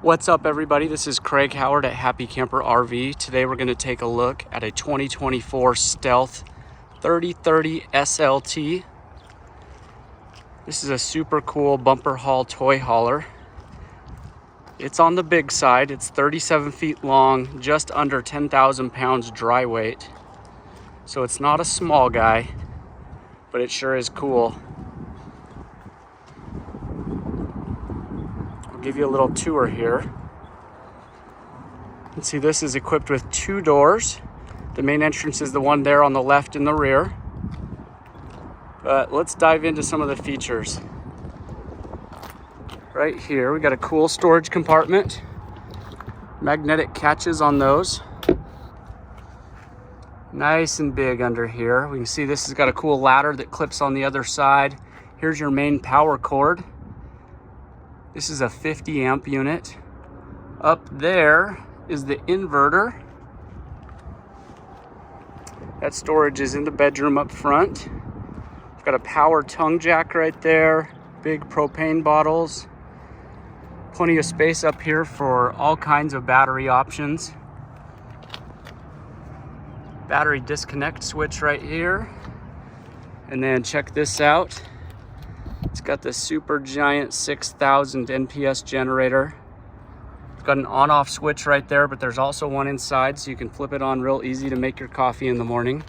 What's up, everybody? This is Craig Howard at Happy Camper RV. Today we're going to take a look at a 2024 Stealth 3030 SLT. This is a super cool bumper haul toy hauler. It's on the big side. It's 37 feet long, just under 10,000 pounds dry weight. So it's not a small guy, but it sure is cool. I'll give you a little tour here. You can see this is equipped with 2 doors. The main entrance is the one there on the left in the rear. But let's dive into some of the features. Right here, we got a cool storage compartment. Magnetic catches on those. Nice and big under here. We can see this has got a cool ladder that clips on the other side. Here's your main power cord. This is a 50 amp unit. Up there is the inverter. That storage is in the bedroom up front. We've got a power tongue jack right there. Big propane bottles. Plenty of space up here for all kinds of battery options. Battery disconnect switch right here. And then check this out. It's got the super giant 6,000 NPS generator. It's got an on-off switch right there, but there's also one inside, so you can flip it on real easy to make your coffee in the morning.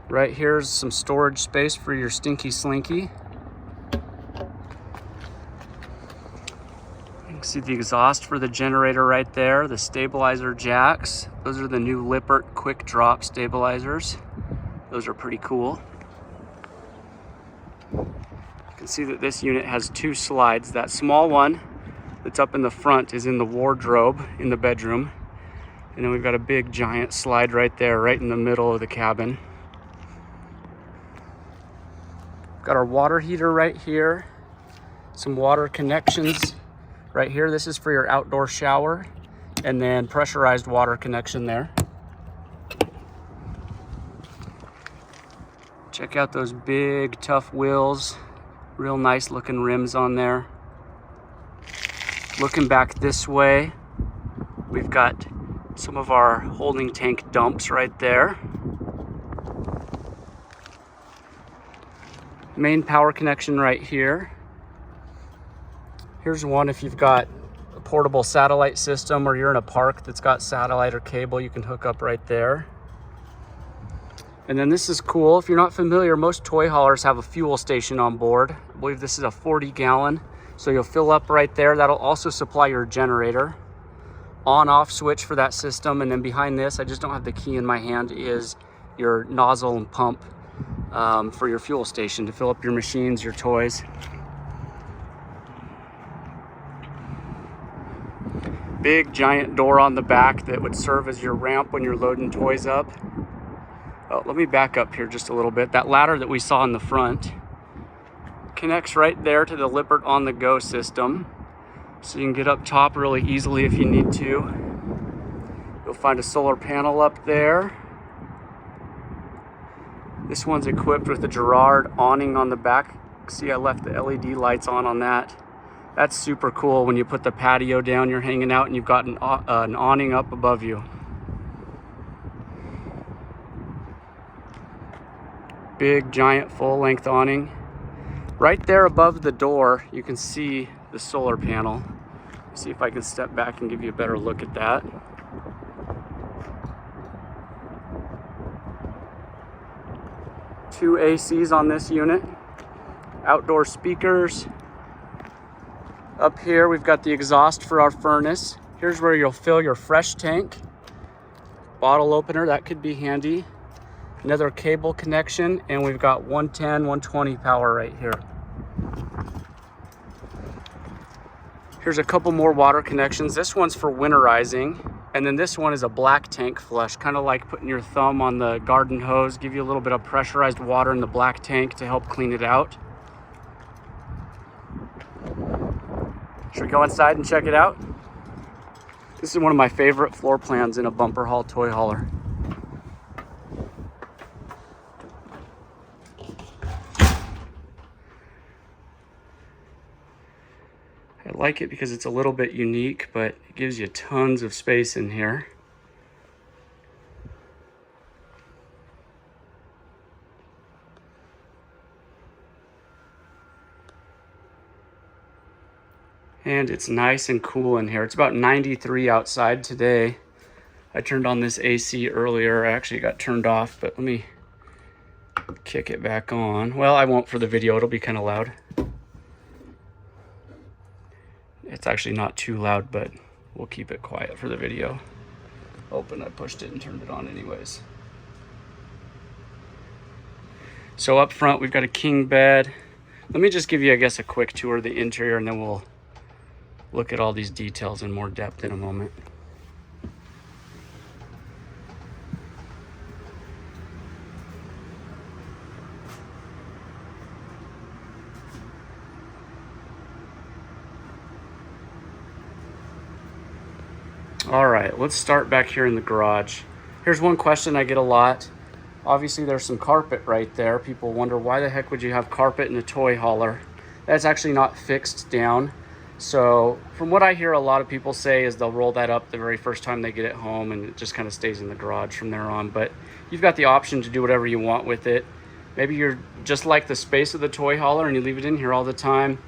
Right here's some storage space for your Stinky Slinky. You can see the exhaust for the generator right there, the stabilizer jacks. Those are the new Lippert quick drop stabilizers. Those are pretty cool. You can see that this unit has 2 slides. That small one that's up in the front is in the wardrobe in the bedroom. And then we've got a big giant slide right there, right in the middle of the cabin. We've got our water heater right here. Some water connections right here. This is for your outdoor shower. And then pressurized water connection there. Check out those big, tough wheels. Real nice looking rims on there. Looking back this way, we've got some of our holding tank dumps right there. Main power connection right here. Here's one if you've got a portable satellite system or you're in a park that's got satellite or cable, you can hook up right there. And then this is cool. If you're not familiar, most toy haulers have a fuel station on board. I believe this is a 40 gallon. So you'll fill up right there. That'll also supply your generator. On-off switch for that system. And then behind this, I just don't have the key in my hand, is your nozzle and pump for your fuel station to fill up your machines, your toys. Big giant door on the back that would serve as your ramp when you're loading toys up. Oh, let me back up here just a little bit. That ladder that we saw in the front connects right there to the Lippert On The Go system. So you can get up top really easily if you need to. You'll find a solar panel up there. This one's equipped with a Girard awning on the back. See, I left the LED lights on that. That's super cool when you put the patio down, you're hanging out and you've got an awning up above you. Big giant full-length awning. Right there above the door, you can see the solar panel. See if I can step back and give you a better look at that. Two ACs on this unit. Outdoor speakers. Up here, we've got the exhaust for our furnace. Here's where you'll fill your fresh tank. Bottle opener, that could be handy. Another cable connection, and we've got 110, 120 power right here. Here's a couple more water connections. This one's for winterizing, and then this one is a black tank flush, kind of like putting your thumb on the garden hose, give you a little bit of pressurized water in the black tank to help clean it out. Should we go inside and check it out? This is one of my favorite floor plans in a bumper haul toy hauler. I like it because it's a little bit unique, but it gives you tons of space in here. And it's nice and cool in here. It's about 93 outside today. I turned on this AC earlier. I actually got turned off, but let me kick it back on. Well, I won't for the video. It'll be kind of loud. It's actually not too loud, but we'll keep it quiet for the video. Open, I pushed it and turned it on anyways. So up front, we've got a king bed. Let me just give you, I guess, a quick tour of the interior, and then we'll look at all these details in more depth in a moment. All right, let's start back here in the garage. Here's one question I get a lot. Obviously there's some carpet right there. People wonder, why the heck would you have carpet in a toy hauler? That's actually not fixed down. So from what I hear, a lot of people say is they'll roll that up the very first time they get it home, and it just kind of stays in the garage from there on. But you've got the option to do whatever you want with it. Maybe you're just like the space of the toy hauler and you leave it in here all the time.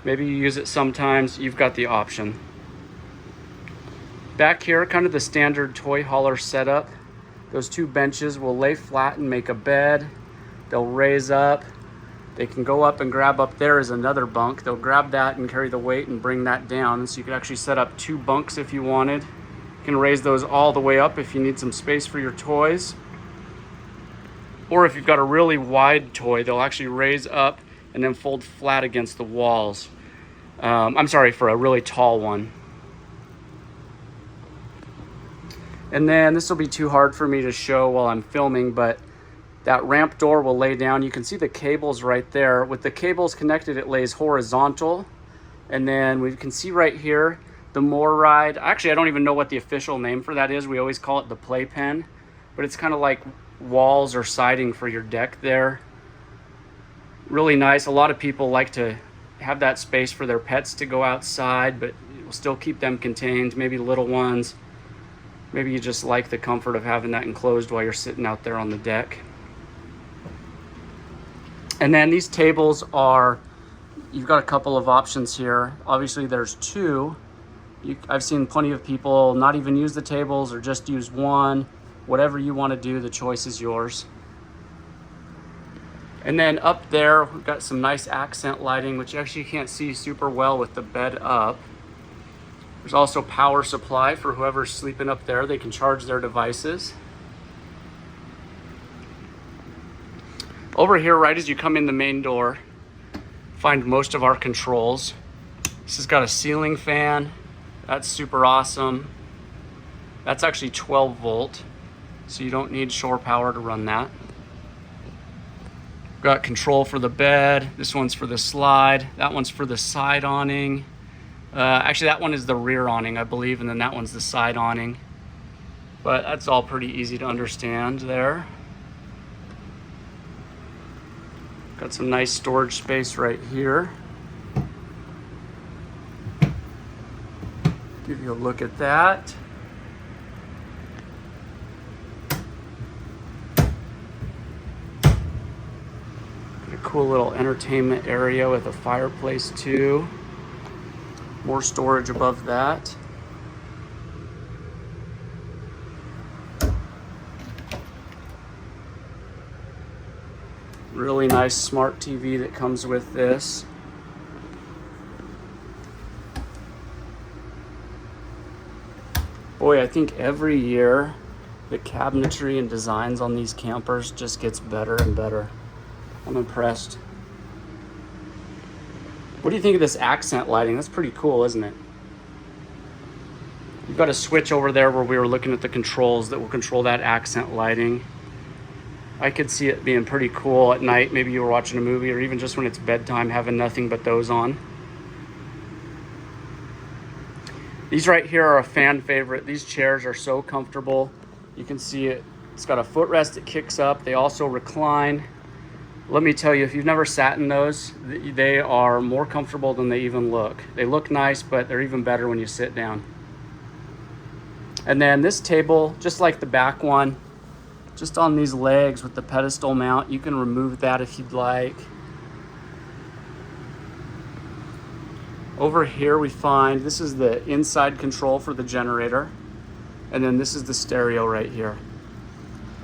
Maybe you use it sometimes. You've got the option. Back here, kind of the standard toy hauler setup. Those two benches will lay flat and make a bed. They'll raise up. They can go up and grab up there is another bunk. They'll grab that and carry the weight and bring that down. So you could actually set up two bunks if you wanted. You can raise those all the way up if you need some space for your toys. Or if you've got a really wide toy, they'll actually raise up and then fold flat against the walls. I'm sorry, for a really tall one. And then this will be too hard for me to show while I'm filming, but that ramp door will lay down. You can see the cables right there. With the cables connected, it lays horizontal. And then we can see right here, the More Ride. Actually, I don't even know what the official name for that is. We always call it the playpen, but it's kind of like walls or siding for your deck there. Really nice. A lot of people like to have that space for their pets to go outside, but it will still keep them contained, maybe little ones. Maybe you just like the comfort of having that enclosed while you're sitting out there on the deck. And then these tables are, you've got a couple of options here. Obviously there's two. I've seen plenty of people not even use the tables or just use one. Whatever you want to do, the choice is yours. And then up there, we've got some nice accent lighting, which you actually can't see super well with the bed up. There's also power supply for whoever's sleeping up there. They can charge their devices. Over here, right as you come in the main door, find most of our controls. This has got a ceiling fan. That's super awesome. That's actually 12 volt, so you don't need shore power to run that. We've got control for the bed. This one's for the slide. That one's for the side awning. Actually, that one is the rear awning, I believe, and then that one's the side awning. But that's all pretty easy to understand there. Got some nice storage space right here. Give you a look at that. Got a cool little entertainment area with a fireplace too. More storage above that. Really nice smart TV that comes with this. Boy, I think every year the cabinetry and designs on these campers just gets better and better. I'm impressed. What do you think of this accent lighting? That's pretty cool, isn't it? You've got a switch over there where we were looking at the controls that will control that accent lighting. I could see it being pretty cool at night. Maybe you were watching a movie or even just when it's bedtime, having nothing but those on. These right here are a fan favorite. These chairs are so comfortable. You can see it. It's got a footrest that kicks up. They also recline. Let me tell you, if you've never sat in those, they are more comfortable than they even look. They look nice, but they're even better when you sit down. And then this table, just like the back one, just on these legs with the pedestal mount, you can remove that if you'd like. Over here we find, this is the inside control for the generator. And then this is the stereo right here.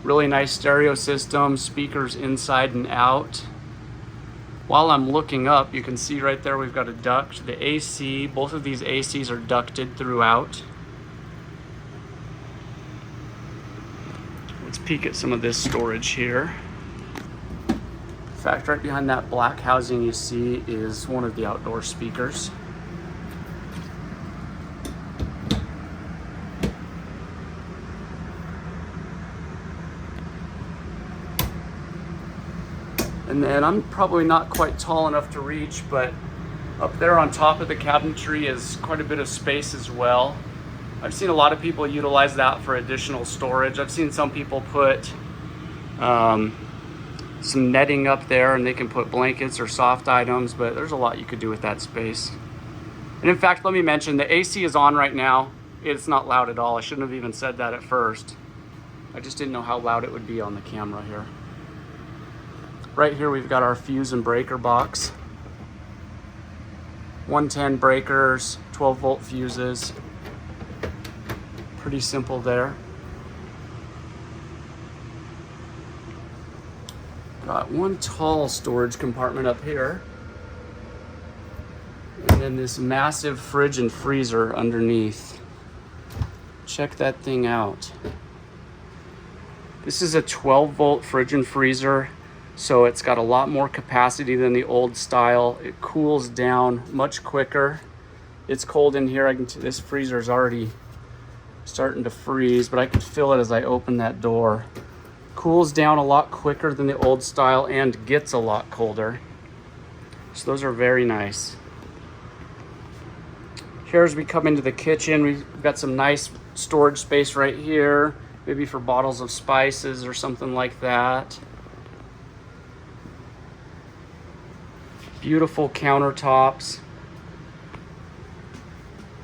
Really nice stereo system, speakers inside and out. While I'm looking up, you can see right there we've got a duct. The AC, both of these ACs are ducted throughout. Let's peek at some of this storage here. In fact, right behind that black housing you see is one of the outdoor speakers. And then I'm probably not quite tall enough to reach, but up there on top of the cabinetry is quite a bit of space as well. I've seen a lot of people utilize that for additional storage. I've seen some people put some netting up there and they can put blankets or soft items, but there's a lot you could do with that space. And in fact, let me mention, the AC is on right now. It's not loud at all. I shouldn't have even said that at first. I just didn't know how loud it would be on the camera here. Right here we've got our fuse and breaker box. 110 breakers, 12 volt fuses. Pretty simple there. Got one tall storage compartment up here. And then this massive fridge and freezer underneath. Check that thing out. This is a 12 volt fridge and freezer. So it's got a lot more capacity than the old style. It cools down much quicker. It's cold in here. This freezer is already starting to freeze, but I can feel it as I open that door. Cools down a lot quicker than the old style and gets a lot colder. So those are very nice. Here as we come into the kitchen, we've got some nice storage space right here, maybe for bottles of spices or something like that. Beautiful countertops,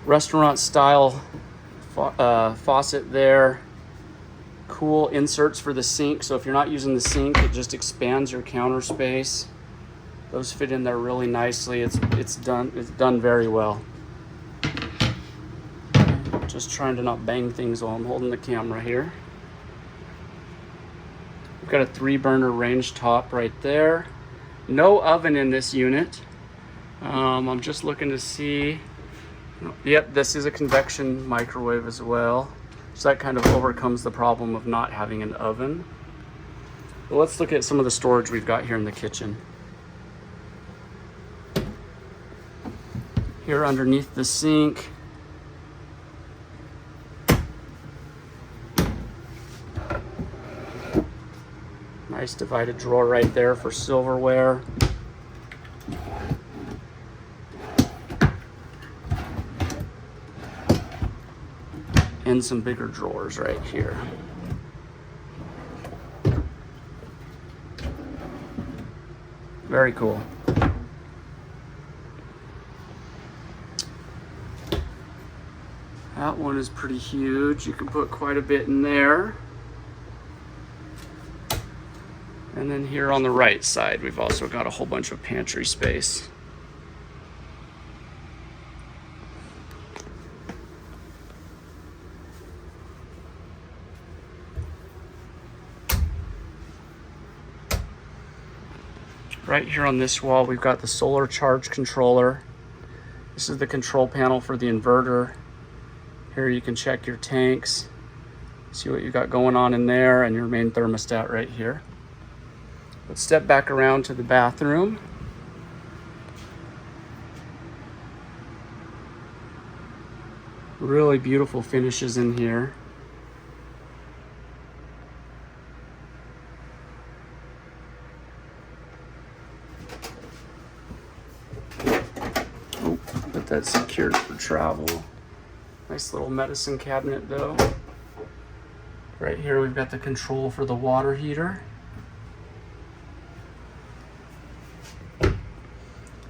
restaurant style faucet there. Cool inserts for the sink, so if you're not using the sink, it just expands your counter space. Those fit in there really nicely. It's done very well. Just trying to not bang things while I'm holding the camera here. We've got a 3-burner range top right there. No oven in this unit. I'm just looking to see. Yep, this is a convection microwave as well. So that kind of overcomes the problem of not having an oven. But let's look at some of the storage we've got here in the kitchen. Here underneath the sink, nice divided drawer right there for silverware. And some bigger drawers right here. Very cool. That one is pretty huge. You can put quite a bit in there. And then here on the right side, we've also got a whole bunch of pantry space. Right here on this wall, we've got the solar charge controller. This is the control panel for the inverter. Here you can check your tanks, see what you got going on in there, and your main thermostat right here. Let's step back around to the bathroom. Really beautiful finishes in here. Oh, but that's secured for travel. Nice little medicine cabinet though. Right here we've got the control for the water heater.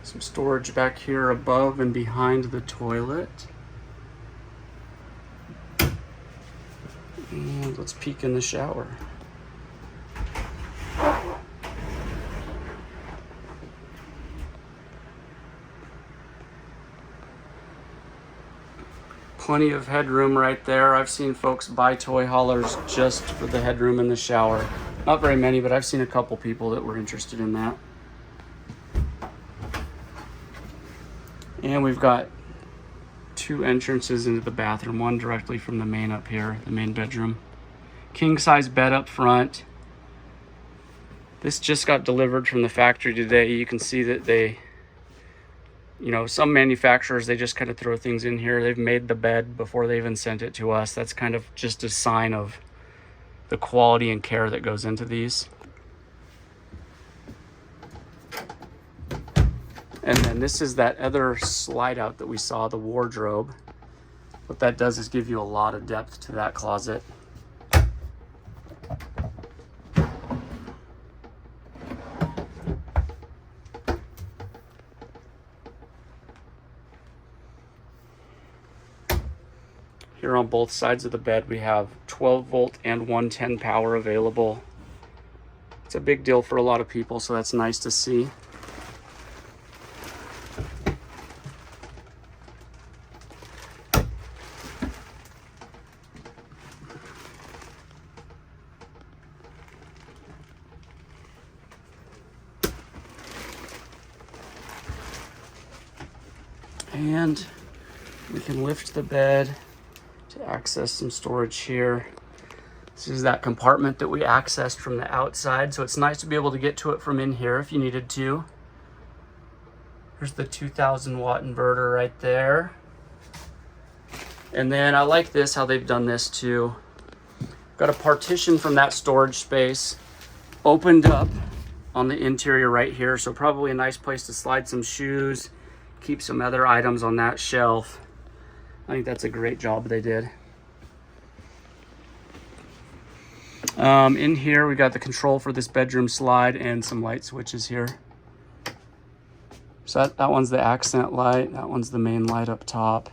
Some storage back here above and behind the toilet. And let's peek in the shower. Plenty of headroom right there. I've seen folks buy toy haulers just for the headroom in the shower. Not very many, but I've seen a couple people that were interested in that. And we've got 2 entrances into the bathroom, one directly from the main up here, the main bedroom. King size bed up front. This just got delivered from the factory today. You can see that they, you know, some manufacturers, they just kind of throw things in here. They've made the bed before they even sent it to us. That's kind of just a sign of the quality and care that goes into these. And then this is that other slide out that we saw, the wardrobe. What that does is give you a lot of depth to that closet. Here on both sides of the bed, we have 12 volt and 110 power available. It's a big deal for a lot of people, so that's nice to see. And we can lift the bed to access some storage here. This is that compartment that we accessed from the outside, so it's nice to be able to get to it from in here if you needed to. Here's the 2000 watt inverter right there. And then I like this, how they've done this too. Got a partition from that storage space opened up on the interior right here, so probably a nice place to slide some shoes, keep some other items on that shelf. I think that's a great job they did. In here, we got the control for this bedroom slide and some light switches here. So that one's the accent light. That one's the main light up top.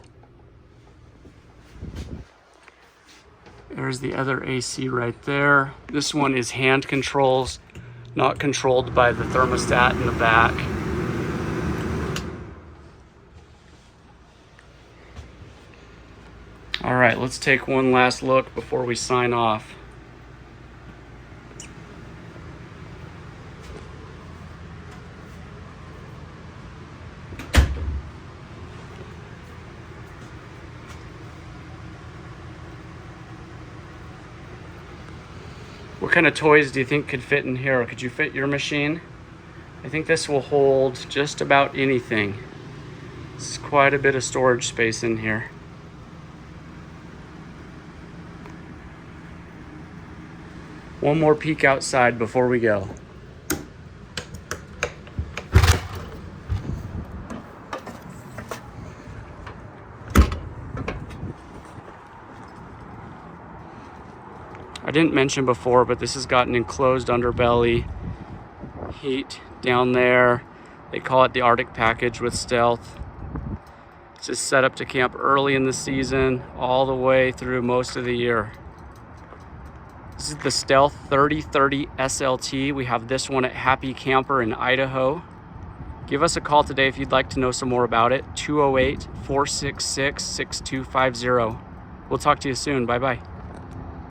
There's the other AC right there. This one is hand controls, not controlled by the thermostat in the back. All right, let's take one last look before we sign off. What kind of toys do you think could fit in here? Could you fit your machine? I think this will hold just about anything. It's quite a bit of storage space in here. One more peek outside before we go. I didn't mention before, but this has got an enclosed underbelly, heat down there. They call it the Arctic package with Stealth. It's just set up to camp early in the season, all the way through most of the year. This is the Stealth 3030 SLT. We have this one at Happy Camper in Idaho. Give us a call today if you'd like to know some more about it. 208-466-6250. We'll talk to you soon. Bye-bye.